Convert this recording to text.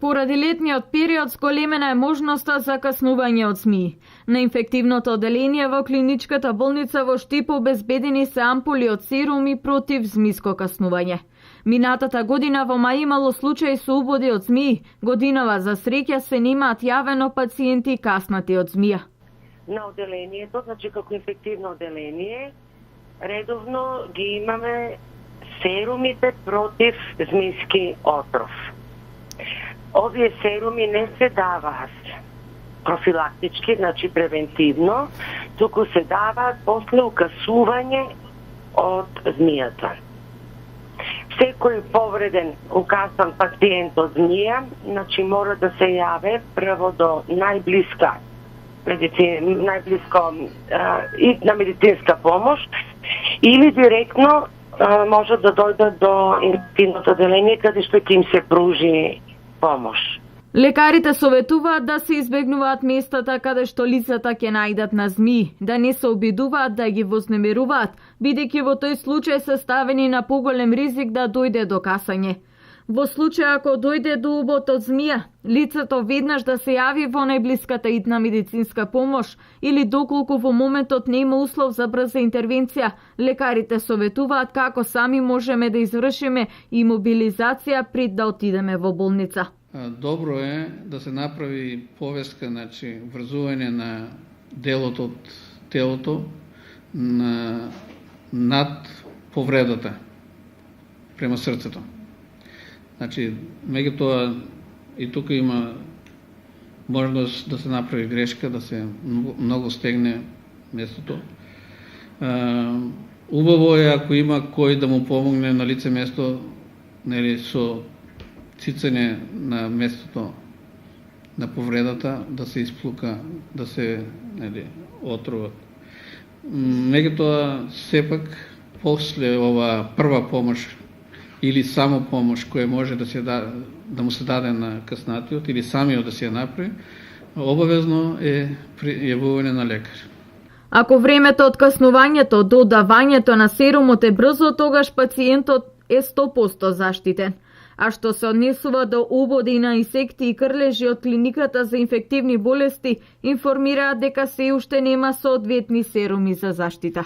Поради летниот период зголемена е можноста за каснување од ЗМИ. На инфективното оделение во клиничката болница во Штип обезбедени се ампули од серуми против змиско каснување. Минатата година во мај имало случаи со убоди од ЗМИ. Годинава за среќа се немаат јавено пациенти каснати од ЗМИја. На оделението, значи како инфективно оделение, редовно ги имаме серумите против змиски отров. Овие серуми не се даваат профилактички, значи превентивно, туку се даваат после укасување од змијата. Секој повреден, укасан пациент од змија, значи мора да се јаве прво до најблиска и на медицинска помош или директно може да дојдат до инфективното оделение каде што ќе им се пружи помош. Лекарите советуваат да се избегнуваат местата каде што лицата ќе најдат на ЗМИ, да не се обидуваат да ги вознемеруваат, бидејќи во тој случај се ставени на поголем ризик да дојде до касање. Во случај ако дојде до убот од змија, лицето веднаш да се јави во најблиската итна медицинска помош или доколку во моментот нема услов за брза интервенција, лекарите советуваат како сами можеме да извршиме имобилизација пред да отидеме во болница. Добро е да се направи повеска, значи врзување на делот од телото над повредата према срцето. Значи, меѓутоа и тука има можност да се направи грешка, да се многу стегне местото. Убаво е ако има кој да му помогне на лице место, нели, со цицање на местото на повредата, да се исплука, да се, нели, отруват. Меѓутоа, сепак, после ова прва помош или само помош која може да му се даде на каснатиот или самиот да се ја направи, обавезно е јавување на лекар. Ако времето од каснувањето до давањето на серумот е брзо, тогаш пациентот е 100% заштитен. А што се однесува до убоди на инсекти и крлежи од клиниката за инфективни болести, информираат дека се уште нема соодветни серуми за заштита.